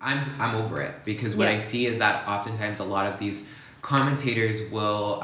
I'm over it, because what I see is that oftentimes a lot of these commentators will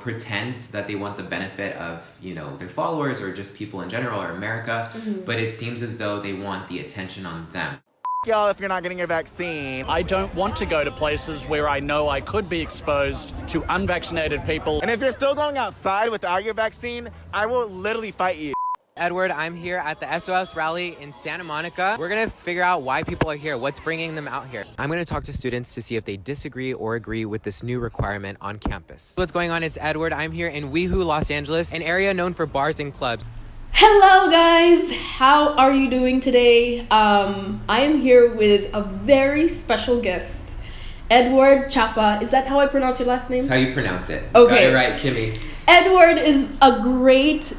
pretend that they want the benefit of their followers or just people in general or America, but it seems as though they want the attention on them. Y'all, if you're not getting your vaccine, I don't want to go to places where I know I could be exposed to unvaccinated people. and if you're still going outside without your vaccine, I will literally fight you. Edward, I'm here at the SOS rally in Santa Monica. We're gonna figure out why people are here, what's bringing them out here. I'm gonna talk to students to see if they disagree or agree with this new requirement on campus. What's going on? It's Edward. I'm here in WeHo, Los Angeles, an area known for bars and clubs. Hello guys, how are you doing today? I am here with a very special guest, Edward Chapa. Is that how I pronounce your last name? That's how you pronounce it. Okay. Got it right, Kimi. Edward is a great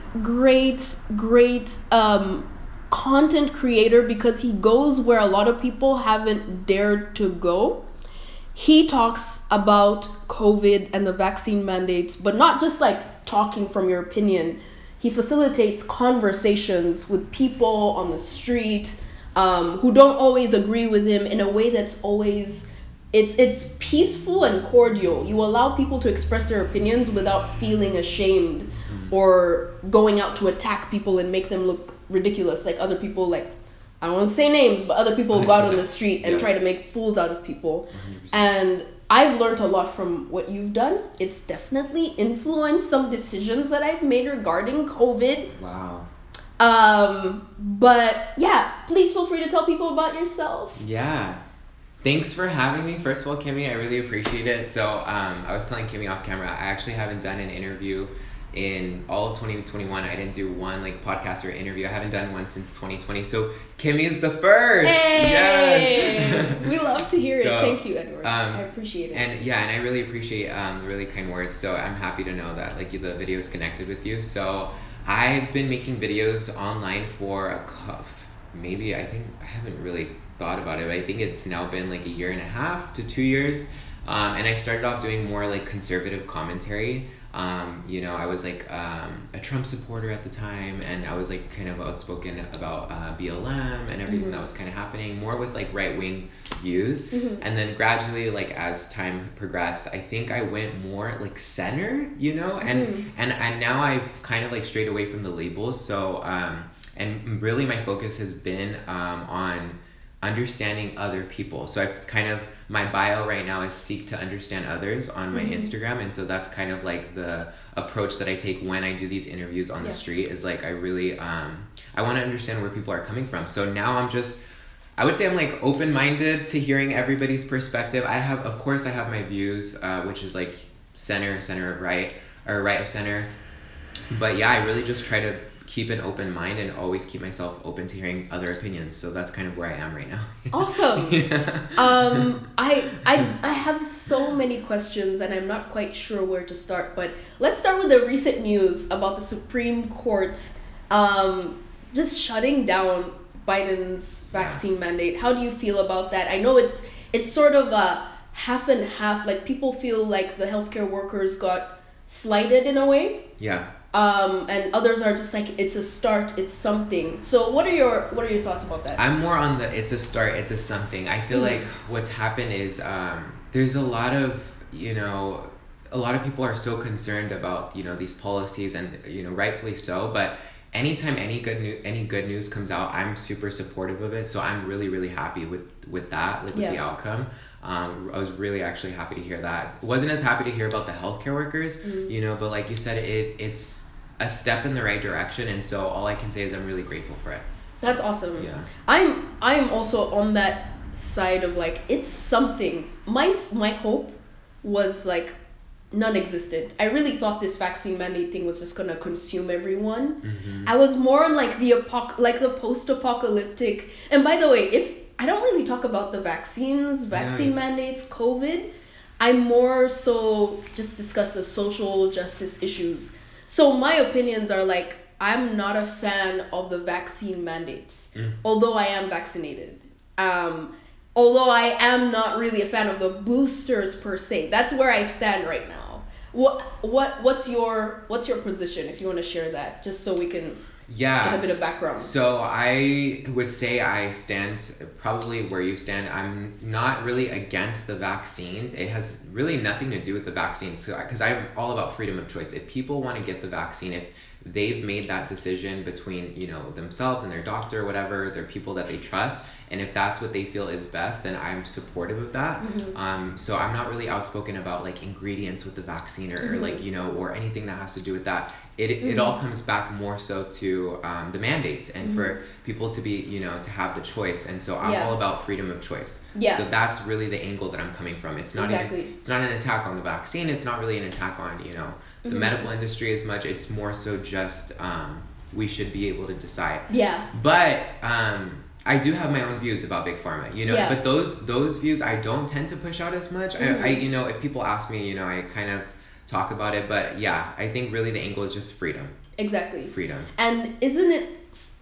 content creator because he goes where a lot of people haven't dared to go. He talks about COVID and the vaccine mandates, but not just like talking from your opinion. He facilitates conversations with people on the street who don't always agree with him in a way that's always it's peaceful and cordial. You allow people to express their opinions without feeling ashamed or going out to attack people and make them look ridiculous, like other people, like I don't want to say names, but other people go out on the street and try to make fools out of people. 100%. And I've learned a lot from what you've done. It's definitely influenced some decisions that I've made regarding COVID. Wow. But yeah, please feel free to tell people about yourself. Yeah. Thanks for having me. First of all, Kimi, I really appreciate it. So I was telling Kimi off camera, I actually haven't done an interview in all of 2021. I didn't do one podcast or interview. I haven't done one since 2020. So Kimi is the first. Hey! Yes. We love to hear it. Thank you, Edward. I appreciate it. And I really appreciate the really kind words. So I'm happy to know that the video is connected with you. So I've been making videos online for maybe, I haven't really thought about it, but I think it's now been a year and a half to 2 years. And I started off doing more conservative commentary. I was a Trump supporter at the time, and I was kind of outspoken about BLM and everything that was kind of happening, more with right-wing views. And then gradually, as time progressed, I think I went more center, and now I've kind of strayed away from the labels. So and really my focus has been on understanding other people. So I've kind of, my bio right now is seek to understand others on my Instagram. And so that's kind of the approach that I take when I do these interviews on the street is I really, I want to understand where people are coming from. So now I would say I'm open-minded to hearing everybody's perspective. Of course I have my views, which is center of right, or right of center. But yeah, I really just try to keep an open mind and always keep myself open to hearing other opinions. So that's kind of where I am right now. Awesome. I have so many questions and I'm not quite sure where to start, but let's start with the recent news about the Supreme Court just shutting down Biden's vaccine mandate. How do you feel about that? I know it's sort of a half and half, people feel like the healthcare workers got slighted in a way. Yeah. And others are just it's a start, it's something. So what are your thoughts about that? I'm more on the it's a start, it's a something. I feel like what's happened is there's a lot of people are so concerned about these policies, and rightfully so, but anytime any good news comes out, I'm super supportive of it. So I'm really, really happy with that, with the outcome. I was really actually happy to hear that. Wasn't as happy to hear about the healthcare workers, but like you said, it's a step in the right direction, and so all I can say is I'm really grateful for it. That's awesome. Yeah. I'm also on that side of it's something. My hope was non-existent. I really thought this vaccine mandate thing was just gonna consume everyone. I was more on the post-apocalyptic. And by the way, if I don't really talk about the vaccine mandates, COVID, I more so just discuss the social justice issues. So my opinions are I'm not a fan of the vaccine mandates, although I am vaccinated. Although I am not really a fan of the boosters per se. That's where I stand right now. What's your position, if you want to share that, just so we can Yeah. Get a bit of background. So I would say I stand probably where you stand. I'm not really against the vaccines. It has really nothing to do with the vaccines, because I'm all about freedom of choice. If people want to get the vaccine, if they've made that decision between, you know, themselves and their doctor or whatever, their people that they trust, and if that's what they feel is best, then I'm supportive of that. So I'm not really outspoken about like ingredients with the vaccine or like, you know, or anything that has to do with that. It all comes back more so to the mandates and for people to be, you know, to have the choice. And so I'm all about freedom of choice. So that's really the angle that I'm coming from. It's not it's not an attack on the vaccine. It's not really an attack on, you know, the medical industry as much. It's more so just we should be able to decide. But I do have my own views about big pharma, you know, but those views I don't tend to push out as much. I you know, if people ask me, you know, I kind of talk about it, but yeah, I think really the angle is just freedom. Exactly. Freedom. And isn't it,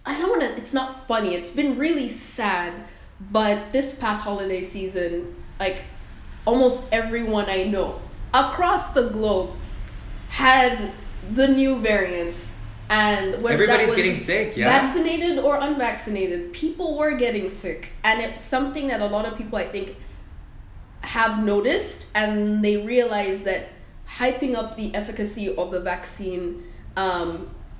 I don't want to, it's not funny, it's been really sad, but this past holiday season, like almost everyone I know across the globe had the new variant. And whether everybody's that was getting sick, vaccinated or unvaccinated, people were getting sick. And it's something that a lot of people, I think, have noticed, and they realize that hyping up the efficacy of the vaccine,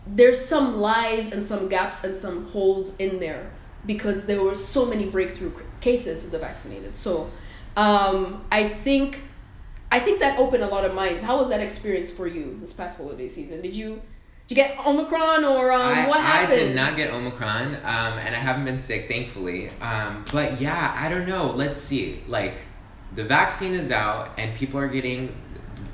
there's some lies and some gaps and some holes in there because there were so many breakthrough cases with the vaccinated. So I think that opened a lot of minds. How was that experience for you this past holiday season? Did you get Omicron or what happened? I did not get Omicron, and I haven't been sick, thankfully. But yeah, I don't know. Let's see. Like, the vaccine is out, and people are getting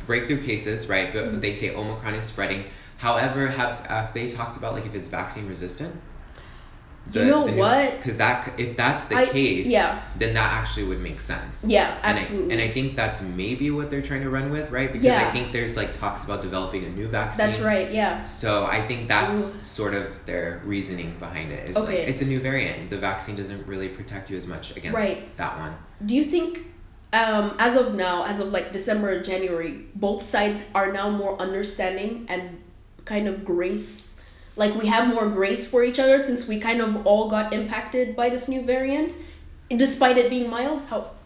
breakthrough cases, right? But they say Omicron is spreading. However, have they talked about like if it's vaccine resistant? You know what? Because if that's the case, then that actually would make sense. Yeah, absolutely. And I think that's maybe what they're trying to run with, right? Because I think there's like talks about developing a new vaccine. That's right, yeah. So I think that's sort of their reasoning behind it. Is like, it's a new variant. The vaccine doesn't really protect you as much against that one. Do you think, as of now, as of like December and January, both sides are now more understanding and kind of grace, like we have more grace for each other since we kind of all got impacted by this new variant, despite it being mild?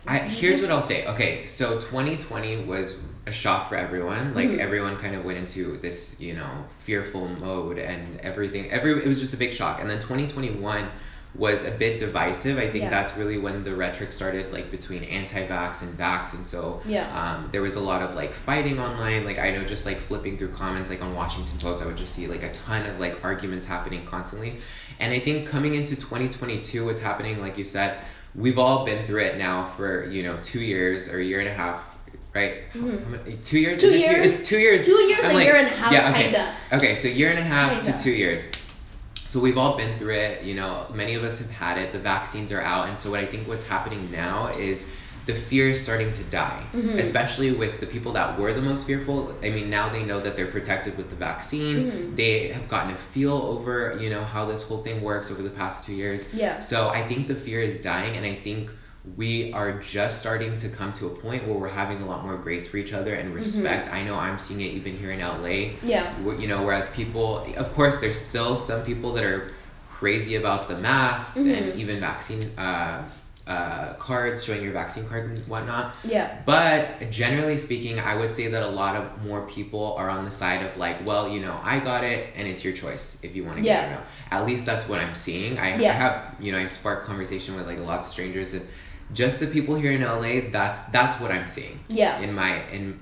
Here's what I'll say. Okay, so 2020 was a shock for everyone. Like everyone kind of went into this, you know, fearful mode and everything. It was just a big shock. And then 2021 was a bit divisive. I think that's really when the rhetoric started, like between anti-vax and vax, and so there was a lot of like fighting online. Like I know, just like flipping through comments, like on Washington Post, I would just see like a ton of like arguments happening constantly. And I think coming into 2022, what's happening, like you said, we've all been through it now for, you know, 2 years or a year and a half. Right? 2 years? 2 years? It's 2 years. 2 years, a year and a half, kinda. Okay, so year and a half to 2 years. So we've all been through it, you know, many of us have had it, the vaccines are out, and so what I think what's happening now is the fear is starting to die, especially with the people that were the most fearful. I mean, now they know that they're protected with the vaccine. They have gotten a feel over, you know, how this whole thing works over the past 2 years. So I think the fear is dying, and I think we are just starting to come to a point where we're having a lot more grace for each other and respect. I know I'm seeing it even here in LA. You know, whereas people, of course, there's still some people that are crazy about the masks and even vaccine cards, showing your vaccine card and whatnot. But generally speaking, I would say that a lot of more people are on the side of like, well, you know, I got it and it's your choice if you want to get it or not. At least that's what I'm seeing. I have, you know, I sparked conversation with like lots of strangers, and just the people here in LA, that's what I'm seeing.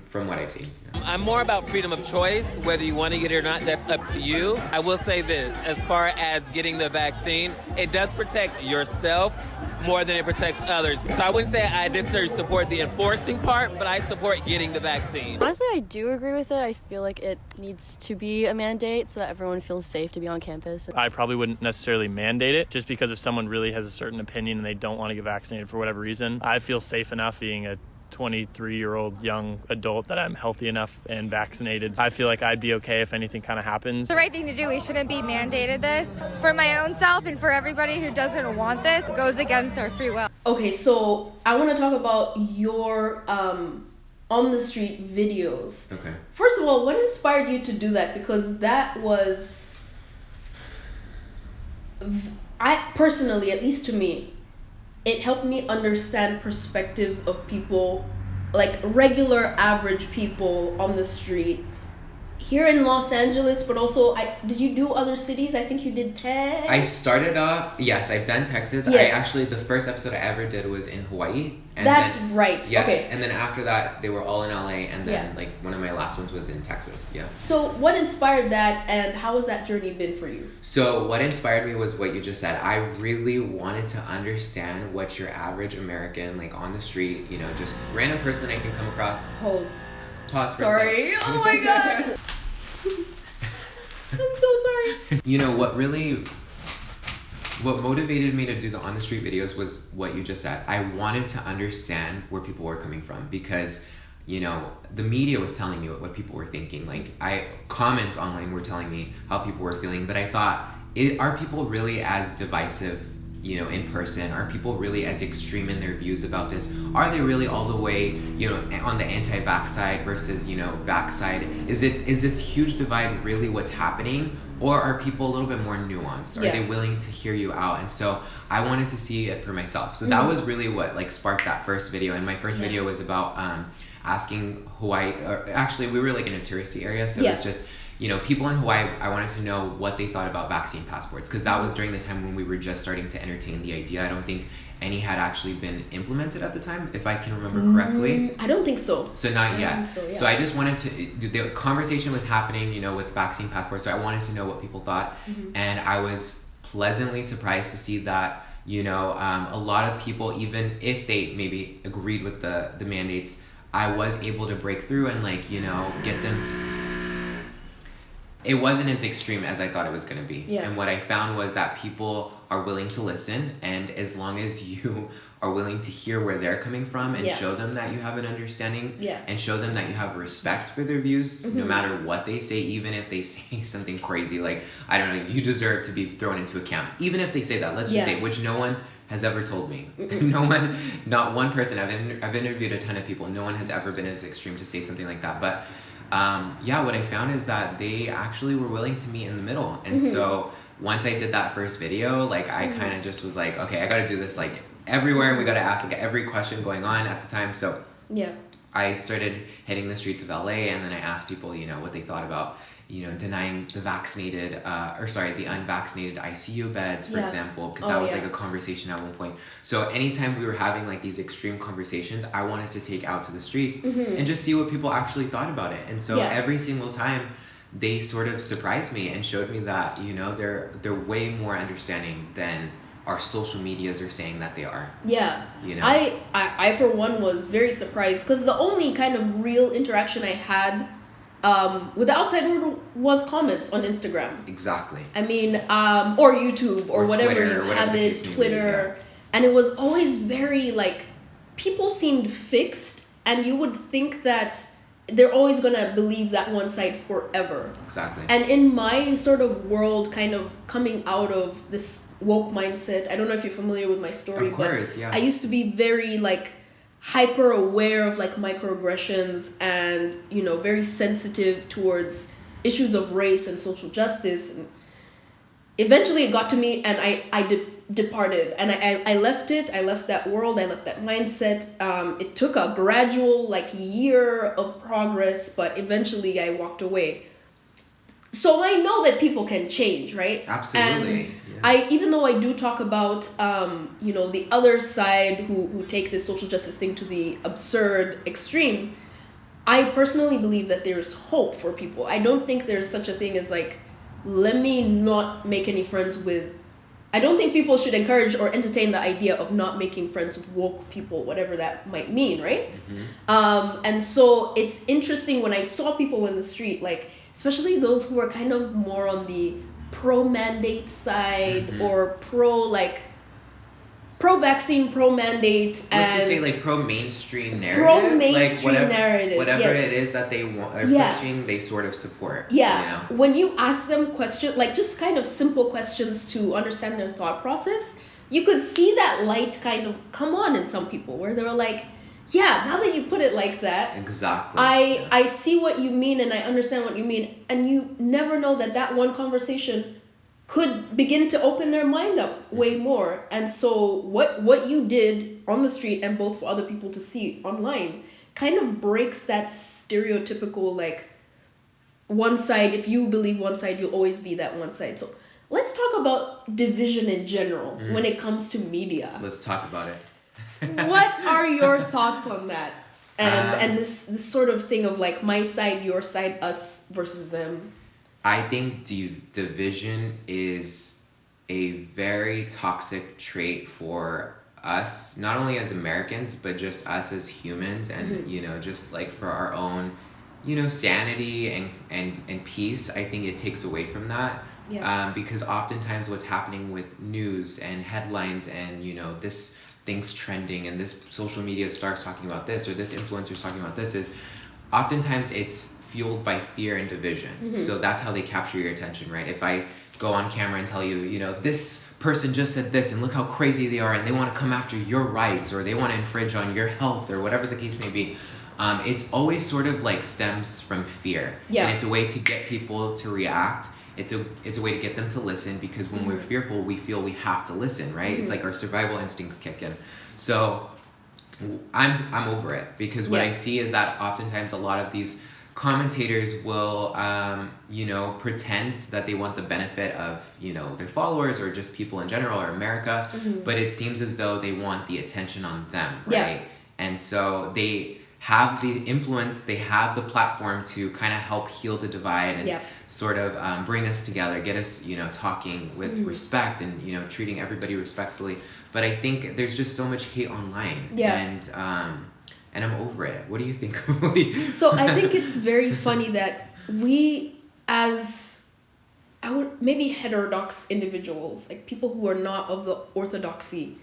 From what I've seen. I'm more about freedom of choice. Whether you want to get it or not, that's up to you. I will say this, as far as getting the vaccine, it does protect yourself more than it protects others. So I wouldn't say I necessarily support the enforcing part, but I support getting the vaccine. Honestly, I do agree with it. I feel like it needs to be a mandate so that everyone feels safe to be on campus. I probably wouldn't necessarily mandate it, just because if someone really has a certain opinion and they don't want to get vaccinated for whatever reason, I feel safe enough being a 23-year-old young adult that I'm healthy enough and vaccinated. I feel like I'd be okay if anything kind of happens. It's the right thing to do. We shouldn't be mandated this. For my own self and for everybody who doesn't want this, it goes against our free will. Okay, so I want to talk about your on the street videos. Okay. First of all, what inspired you to do that? Because that was I personally, at least to me, it helped me understand perspectives of people, like regular average people on the street here in Los Angeles, but also did you do other cities? I think you did Texas. I started off, yes, I've done Texas. Yes. I actually, the first episode I ever did was in Hawaii. And That's then, right. Yeah, Okay. and then after that, they were all in LA, and then Yeah. like one of my last ones was in Texas. Yeah. So what inspired that, and how has that journey been for you? So what inspired me was what you just said. I really wanted to understand what your average American, like on the street, you know, just random person I can come across. Hold. Pause for a Sorry. second. Oh my god. I'm so sorry. You know, what motivated me to do the on the street videos was what you just said. I wanted to understand where people were coming from, because, you know, the media was telling me what people were thinking. Like, comments online were telling me how people were feeling, but I thought, are people really as divisive, you know, in person? Are people really as extreme in their views about this? Are they really all the way, you know, on the anti-vax side versus, you know, vax side? Is this huge divide really what's happening? Or are people a little bit more nuanced? Are they willing to hear you out? And so I wanted to see it for myself. So that was really what like sparked that first video. And my first video was about asking Hawaii, or actually we were like in a touristy area, so it's just, you know, people in Hawaii, I wanted to know what they thought about vaccine passports, because that was during the time when we were just starting to entertain the idea. I don't think any had actually been implemented at the time, if I can remember correctly. I don't think so. So not yet. So, So I just wanted to, the conversation was happening, you know, with vaccine passports, so I wanted to know what people thought. And I was pleasantly surprised to see that, you know, a lot of people, even if they maybe agreed with the mandates, I was able to break through and like, you know, get them to, it wasn't as extreme as I thought it was going to be. Yeah. And what I found was that people are willing to listen, and as long as you are willing to hear where they're coming from and show them that you have an understanding and show them that you have respect for their views, no matter what they say, even if they say something crazy like, I don't know, you deserve to be thrown into a camp. Even if they say that, let's just say, which no one has ever told me. No one, not one person, I've interviewed a ton of people, no one has ever been as extreme to say something like that. But what I found is that they actually were willing to meet in the middle. And so once I did that first video, like I kind of just was like, okay, I got to do this like everywhere, and we got to ask like every question going on at the time. So I started hitting the streets of LA, and then I asked people, you know, what they thought about, you know, denying the the unvaccinated ICU beds, for example, because that was like a conversation at one point. So anytime we were having like these extreme conversations, I wanted to take out to the streets and just see what people actually thought about it. And so every single time they sort of surprised me and showed me that, you know, they're way more understanding than our social medias are saying that they are. Yeah. You know? I for one was very surprised, because the only kind of real interaction I had with the outside world was comments on Instagram. Exactly. I mean, or YouTube or whatever Twitter, you have it, Twitter. And it was always very like, people seemed fixed, and you would think that they're always gonna believe that one side forever. Exactly. And in my sort of world, kind of coming out of this woke mindset, I don't know if you're familiar with my story, of course, but I used to be very like hyper aware of like microaggressions, and, you know, very sensitive towards issues of race and social justice. And eventually it got to me, and I departed, and I left it. I left that world. I left that mindset. It took a gradual like year of progress, but eventually I walked away. So I know that people can change, right? Absolutely. And even though I do talk about, you know, the other side who take this social justice thing to the absurd extreme, I personally believe that there's hope for people. I don't think there's such a thing as like, let me not make any friends with. I don't think people should encourage or entertain the idea of not making friends with woke people, whatever that might mean, right? And so it's interesting when I saw people in the street, like, especially those who are kind of more on the pro-mandate side or pro-vaccine, pro-mandate. Let's just say like pro-mainstream narrative. Pro-mainstream like narrative, whatever yes. it is that they want are pushing, they sort of support. Yeah. You know? When you ask them questions, like just kind of simple questions to understand their thought process, you could see that light kind of come on in some people, where they're like, yeah, now that you put it like that, exactly. I see what you mean, and I understand what you mean. And you never know that one conversation could begin to open their mind up way more. And so what you did on the street and both for other people to see online kind of breaks that stereotypical, like, one side, if you believe one side, you'll always be that one side. So let's talk about division in general when it comes to media. Let's talk about it. What are your thoughts on that? And this sort of thing of like my side, your side, us versus them. I think division is a very toxic trait for us, not only as Americans, but just us as humans, and you know, just like for our own, you know, sanity and peace. I think it takes away from that. Yeah. Because oftentimes what's happening with news and headlines and, you know, this thing's trending and this social media starts talking about this or this influencer's talking about this, is oftentimes it's fueled by fear and division. So that's how they capture your attention, right? If I go on camera and tell you, you know, this person just said this and look how crazy they are and they want to come after your rights or they want to infringe on your health or whatever the case may be, it's always sort of like stems from fear. Yeah. And it's a way to get people to react. It's a way to get them to listen, because when we're fearful, we feel we have to listen, right? It's like our survival instincts kick in. So I'm over it, because what I see is that oftentimes a lot of these commentators will, you know, pretend that they want the benefit of, you know, their followers or just people in general or America, but it seems as though they want the attention on them, right? And so they have the influence, they have the platform to kind of help heal the divide and sort of bring us together, get us, you know, talking with respect and, you know, treating everybody respectfully. But I think there's just so much hate online, and I'm over it. What do you think? So I think it's very funny that we, as maybe heterodox individuals, like people who are not of the orthodoxy,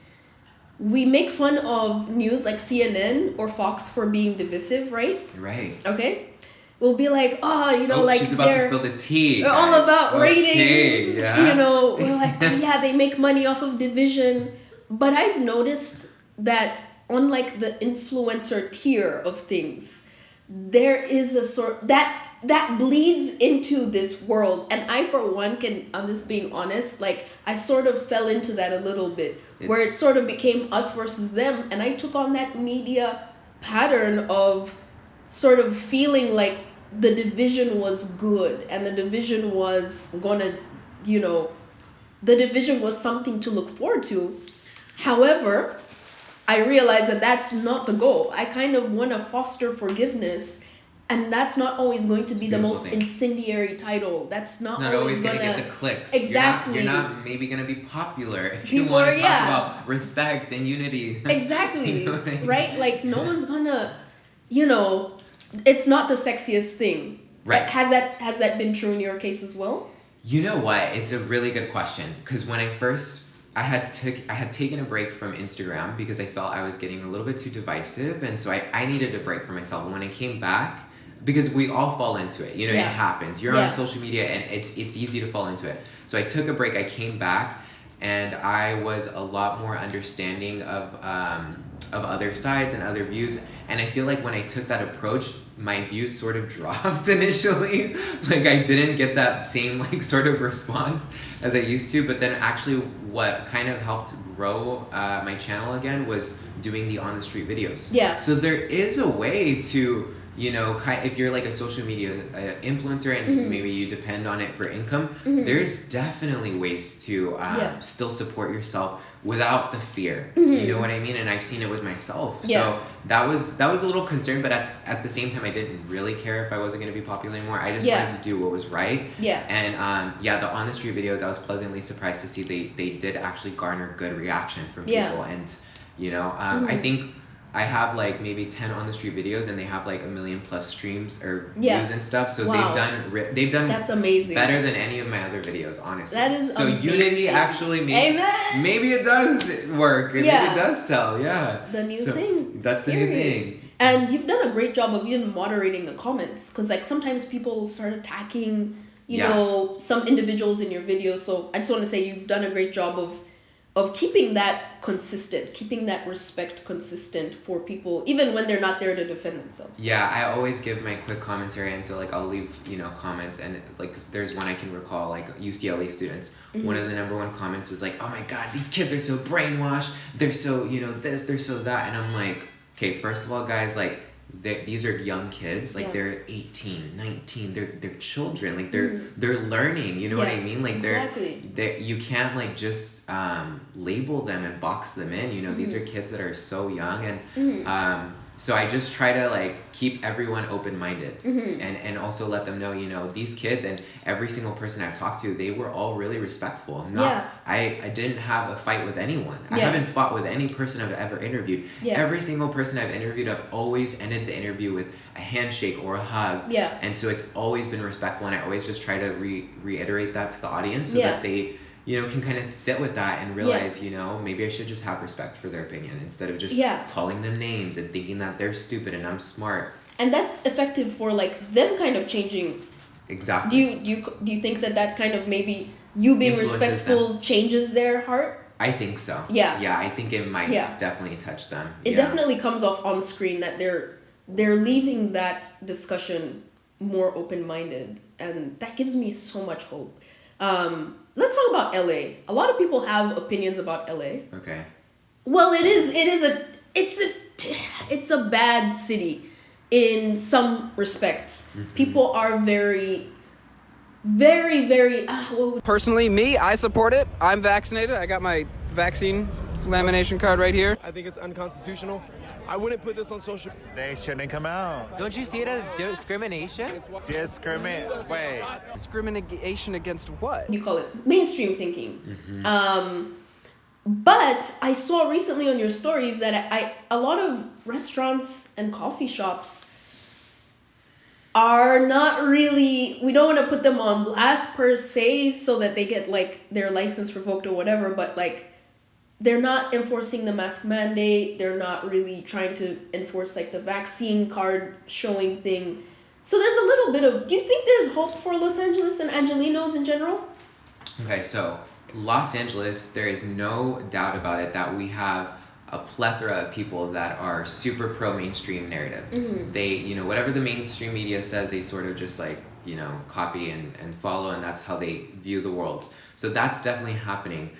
we make fun of news like CNN or Fox for being divisive, right? Right. Okay? We'll be like, oh, you know, like she's about to spill the tea. They're all about ratings. Yeah. You know, we're like, oh, yeah, they make money off of division. But I've noticed that on like the influencer tier of things, there is a sort that bleeds into this world. And I, for one, I'm just being honest, like I sort of fell into that a little bit, where it sort of became us versus them. And I took on that media pattern of sort of feeling like the division was good and the division was gonna, you know, the division was something to look forward to. However, I realized that that's not the goal. I kind of want to foster forgiveness, and that's not always going to be the most incendiary title. That's not always going to get the clicks. Exactly. You're not maybe going to be popular if you want to talk about respect and unity. Exactly. You know what I mean? Right? Like, no one's going to, you know, it's not the sexiest thing. Right. Has that been true in your case as well? You know what? It's a really good question, because when I had taken a break from Instagram because I felt I was getting a little bit too divisive, and so I needed a break for myself. And when I came back, because we all fall into it, you know, it happens. You're on social media and it's easy to fall into it. So I took a break, I came back, and I was a lot more understanding of other sides and other views. And I feel like when I took that approach, my views sort of dropped initially. Like I didn't get that same like sort of response as I used to. But then actually what kind of helped grow my channel again was doing the on the street videos. Yeah. So there is a way to, you know, if you're like a social media influencer and maybe you depend on it for income, there's definitely ways to still support yourself without the fear. You know what I mean? And I've seen it with myself. So that was a little concern, but at the same time, I didn't really care if I wasn't going to be popular anymore. I just wanted to do what was right. Yeah. And the on the street videos, I was pleasantly surprised to see they did actually garner good reaction from people. And you know, I think I have like maybe 10 on the street videos, and they have like 1 million plus streams or views and stuff. So they've done that's amazing, better than any of my other videos, honestly. That is so amazing. Unity actually maybe it does work, and maybe it does sell. Yeah, the new thing. That's the new thing. And you've done a great job of even moderating the comments, because like sometimes people start attacking, you know, some individuals in your videos. So I just want to say you've done a great job of keeping that consistent, keeping that respect consistent for people, even when they're not there to defend themselves. Yeah, I always give my quick commentary, and so like I'll leave, comments, and like there's one I can recall, like UCLA students. One of the number one comments was like, "Oh my God, these kids are so brainwashed. They're so this, they're so that," and I'm like, okay, first of all, guys, like these are young kids, like they're 18, 19, they're children, like they're learning, you know what I mean, like they're you can't like just label them and box them in, these are kids that are so young, and so I just try to like keep everyone open-minded, and also let them know, these kids and every single person I've talked to, they were all really respectful. I didn't have a fight with anyone. I haven't fought with any person I've ever interviewed. Every single person I've interviewed, I've always ended the interview with a handshake or a hug. And so it's always been respectful, and I always just try to reiterate that to the audience so that they can kind of sit with that and realize, maybe I should just have respect for their opinion instead of just calling them names and thinking that they're stupid and I'm smart. And that's effective for like them kind of changing. Exactly. Do you think that kind of maybe you being respectful changes their heart? I think so. Yeah, I think it might definitely touch them. It definitely comes off on screen that they're leaving that discussion more open-minded, and that gives me so much hope. Let's talk about LA. A lot of people have opinions about LA. Okay. Well, it's a bad city in some respects. People are very, very, very. Personally, I support it. I'm vaccinated. I got my vaccine lamination card right here. I think it's unconstitutional. I wouldn't put this on social. They shouldn't come out. Don't you see it as discrimination? Wait. Discrimination against what? You call it mainstream thinking. But I saw recently on your stories that a lot of restaurants and coffee shops are not really, we don't want to put them on blast per se so that they get like their license revoked or whatever, but like they're not enforcing the mask mandate. They're not really trying to enforce like the vaccine card showing thing. So there's a little bit of, do you think there's hope for Los Angeles and Angelenos in general? Okay, so Los Angeles, there is no doubt about it that we have a plethora of people that are super pro mainstream narrative. They, whatever the mainstream media says, they sort of just like, copy and follow, and that's how they view the world. So that's definitely happening.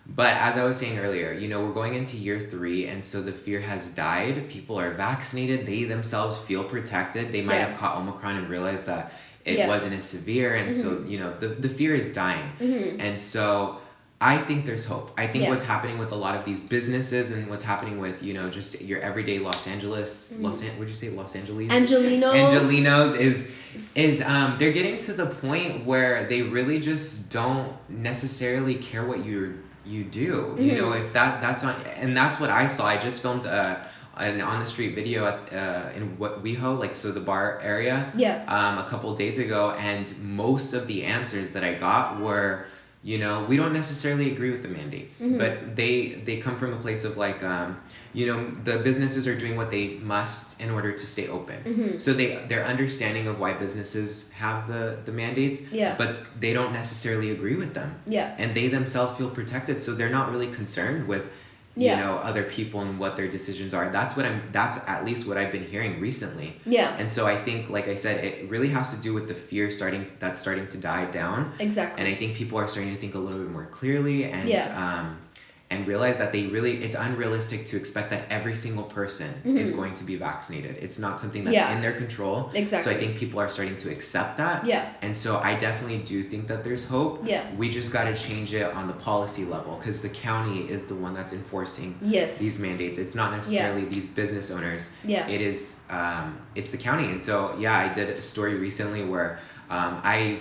But as I was saying earlier, we're going into year 3, and so the fear has died. People are vaccinated. They themselves feel protected. They might have caught Omicron and realized that it wasn't as severe, and so, the fear is dying. And so I think there's hope. I think what's happening with a lot of these businesses and what's happening with, just your everyday Los Angeles, would you say Los Angeles? Angelenos is they're getting to the point where they really just don't necessarily care what you do. If that's on, and that's what I saw. I just filmed an on the street video in WeHo, like so the bar area. A couple of days ago, and most of the answers that I got were, we don't necessarily agree with the mandates, but they come from a place of like, the businesses are doing what they must in order to stay open. So they're understanding of why businesses have the mandates, but they don't necessarily agree with them. And they themselves feel protected, so they're not really concerned with other people and what their decisions are. That's at least what I've been hearing recently. And so I think, like I said, it really has to do with the fear that's starting to die down. Exactly. And I think people are starting to think a little bit more clearly and realize that it's unrealistic to expect that every single person is going to be vaccinated. It's not something that's in their control. Exactly. So I think people are starting to accept that. And so I definitely do think that there's hope. We just got to change it on the policy level, because the county is the one that's enforcing these mandates. It's not necessarily these business owners. It is, it's the county. And so, I did a story recently where I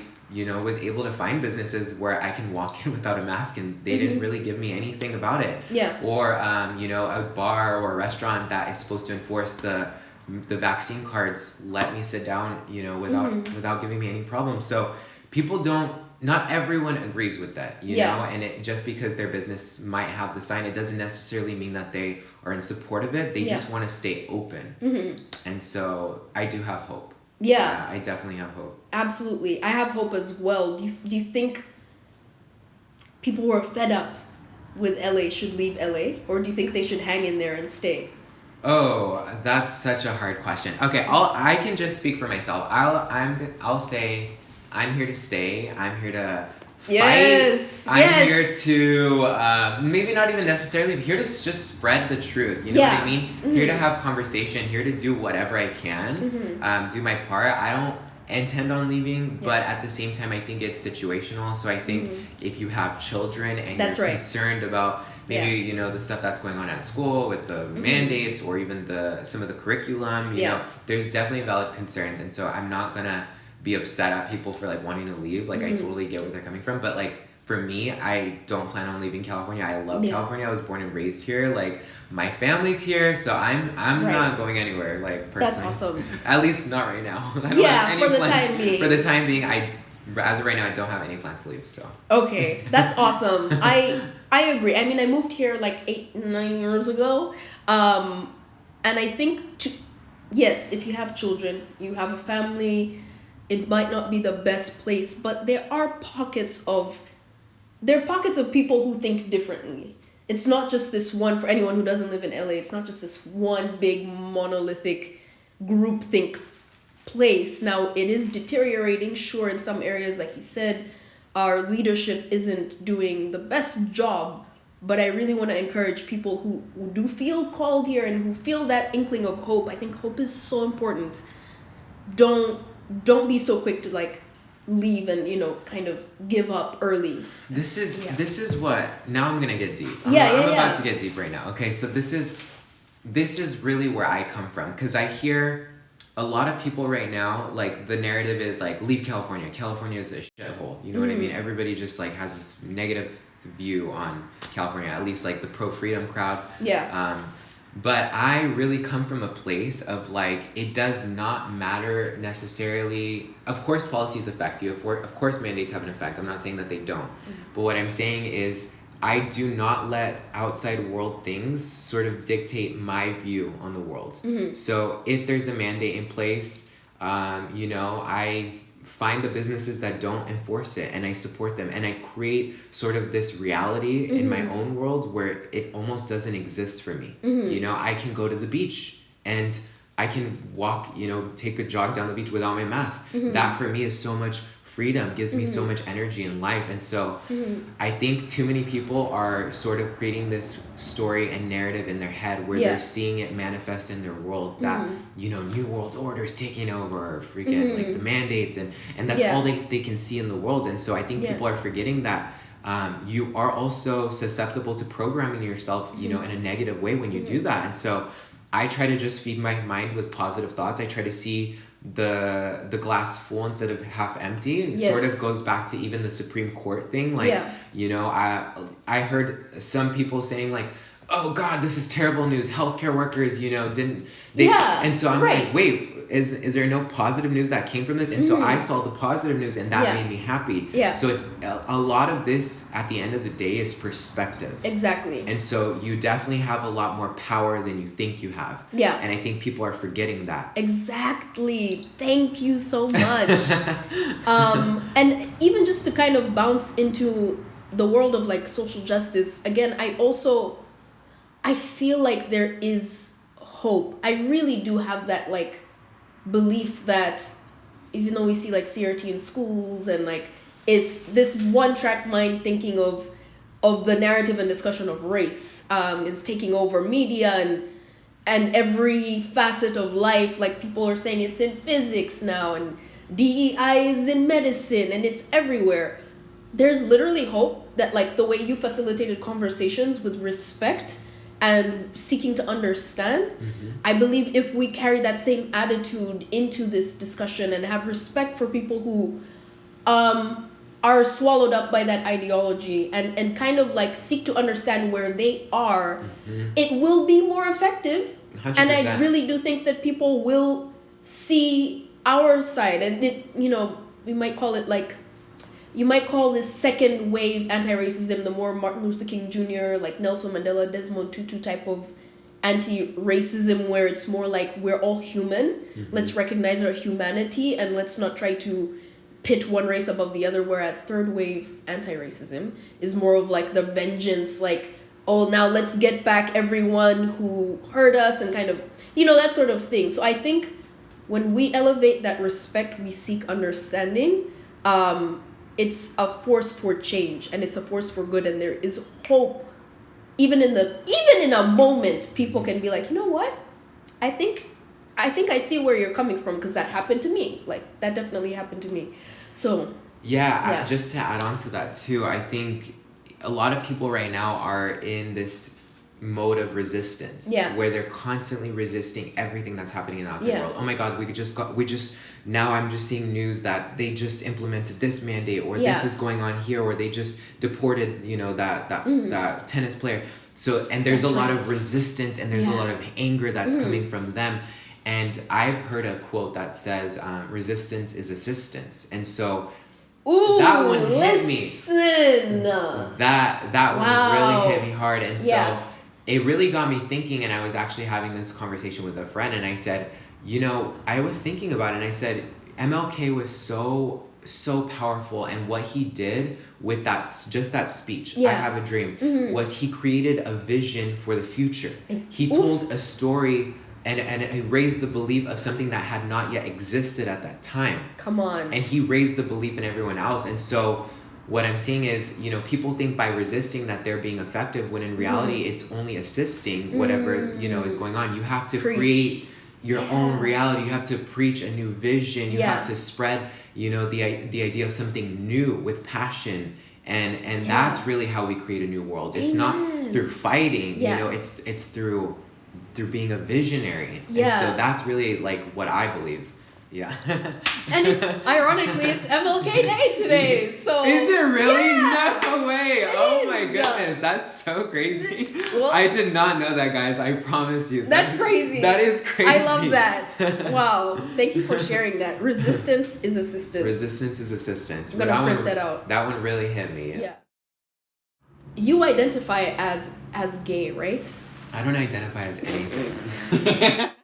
was able to find businesses where I can walk in without a mask, and they didn't really give me anything about it. Or, a bar or a restaurant that is supposed to enforce the vaccine cards let me sit down, without giving me any problems. So people not everyone agrees with that, know, and it just because their business might have the sign, it doesn't necessarily mean that they are in support of it. They just want to stay open. And so I do have hope. I definitely have hope. Absolutely. I have hope as well. Do you think people were fed up with LA should leave LA, or do you think they should hang in there and stay? Oh, that's such a hard question. Okay, I can just speak for myself. I'll say I'm here to stay. I'm here to fight. Yes. I'm here to maybe not even necessarily here to just spread the truth. You know what I mean? Here to have conversation. Here to do whatever I can. Do my part. I don't intend on leaving, but at the same time, I think it's situational. So I think if you have children and you're concerned about maybe you know the stuff that's going on at school with the mandates or even some of the curriculum, you know, there's definitely valid concerns, and so I'm not gonna be upset at people for like wanting to leave. Like I totally get where they're coming from, but like for me, I don't plan on leaving California. I love California. I was born and raised here. Like my family's here, so I'm not going anywhere. Like personally, that's awesome. At least not right now. I don't Yeah, have any for the plan. time being. For the time being, as of right now, I don't have any plans to leave. So okay, that's awesome. I agree. I mean, I moved here like 8-9 years ago, and I think yes, if you have children, you have a family, it might not be the best place, but there are pockets of people who think differently. It's not just this one, for anyone who doesn't live in LA, it's not just this one big monolithic groupthink place. Now, it is deteriorating, sure, in some areas, like you said, our leadership isn't doing the best job, but I really want to encourage people who do feel called here and who feel that inkling of hope. I think hope is so important. Don't be so quick to like leave and, you know, kind of give up early. This is what, now I'm gonna get deep. I'm about to get deep right now. Okay, so this is really where I come from, because I hear a lot of people right now, like the narrative is like, leave California. California is a shithole. You know what I mean? Everybody just like has this negative view on California, at least like the pro-freedom crowd. Yeah. But I really come from a place of like, it does not matter necessarily. Of course, policies affect you. Of course, mandates have an effect. I'm not saying that they don't. But what I'm saying is, I do not let outside world things sort of dictate my view on the world. So if there's a mandate in place, you know, I find the businesses that don't enforce it and I support them, and I create sort of this reality in my own world where it almost doesn't exist for me. You know, I can go to the beach and I can walk, you know, take a jog down the beach without my mask. That for me is so much freedom, gives me so much energy in life. And so I think too many people are sort of creating this story and narrative in their head where they're seeing it manifest in their world that, you know, New World Order's taking over, freaking like the mandates, and that's all they can see in the world. And so I think people are forgetting that you are also susceptible to programming yourself, you know, in a negative way when you do that. And so I try to just feed my mind with positive thoughts. I try to see the glass full instead of half empty. It sort of goes back to even the Supreme Court thing. Like, you know, I heard some people saying like, oh God, this is terrible news. Healthcare workers, you know, and so I'm like, wait, is there no positive news that came from this? And so I saw the positive news, and that made me happy. So it's a lot of this at the end of the day is perspective. Exactly. And so you definitely have a lot more power than you think you have. And I think people are forgetting that. Exactly. Thank you so much. And even just to kind of bounce into the world of like social justice, again, I feel like there is hope. I really do have that like belief that even though we see like CRT in schools and like it's this one track mind thinking of the narrative and discussion of race is taking over media and every facet of life. Like people are saying it's in physics now, and DEI is in medicine, and it's everywhere. There's literally hope that like the way you facilitated conversations with respect and seeking to understand, I believe if we carry that same attitude into this discussion and have respect for people who are swallowed up by that ideology and kind of like seek to understand where they are, it will be more effective. 100%. And I really do think that people will see our side, and you know, we might call it like, you might call this second wave anti-racism, the more Martin Luther King Jr., like Nelson Mandela, Desmond Tutu type of anti-racism, where it's more like we're all human. Let's recognize our humanity and let's not try to pit one race above the other, whereas third wave anti-racism is more of like the vengeance, like, oh, now let's get back everyone who hurt us and kind of, that sort of thing. So I think when we elevate that respect, we seek understanding, it's a force for change, and it's a force for good, and there is hope. Even in a moment, people can be like, you know what? I think I see where you're coming from, because that happened to me. Like, that definitely happened to me. So yeah, just to add on to that too, I think a lot of people right now are in this mode of resistance, where they're constantly resisting everything that's happening in the outside world. Oh my God, now I'm just seeing news that they just implemented this mandate, or this is going on here, or they just deported, that tennis player. So, and there's a lot of resistance, and there's a lot of anger that's coming from them. And I've heard a quote that says, resistance is assistance. And so that one hit me. That one really hit me hard. And so it really got me thinking, and I was actually having this conversation with a friend, and I said, I was thinking about it, and I said, MLK was so powerful, and what he did with that speech, I have a dream, was he created a vision for the future. He told a story and raised the belief of something that had not yet existed at that time. Come on. And he raised the belief in everyone else. And so what I'm seeing is, people think by resisting that they're being effective, when in reality it's only assisting whatever, is going on. You have to create your own reality. You have to preach a new vision. You have to spread, the idea of something new with passion. And that's really how we create a new world. It's not through fighting, it's through being a visionary. And so that's really like what I believe. Yeah. And it's ironically it's MLK Day today. So is it really? No way. Oh my goodness. That's so crazy. Well, I did not know that, guys. I promise you. That's crazy. That is crazy. I love that. Wow. Thank you for sharing that. Resistance is assistance. Resistance is assistance. I'm gonna print that out. That one really hit me. Yeah. You identify as gay, right? I don't identify as anything.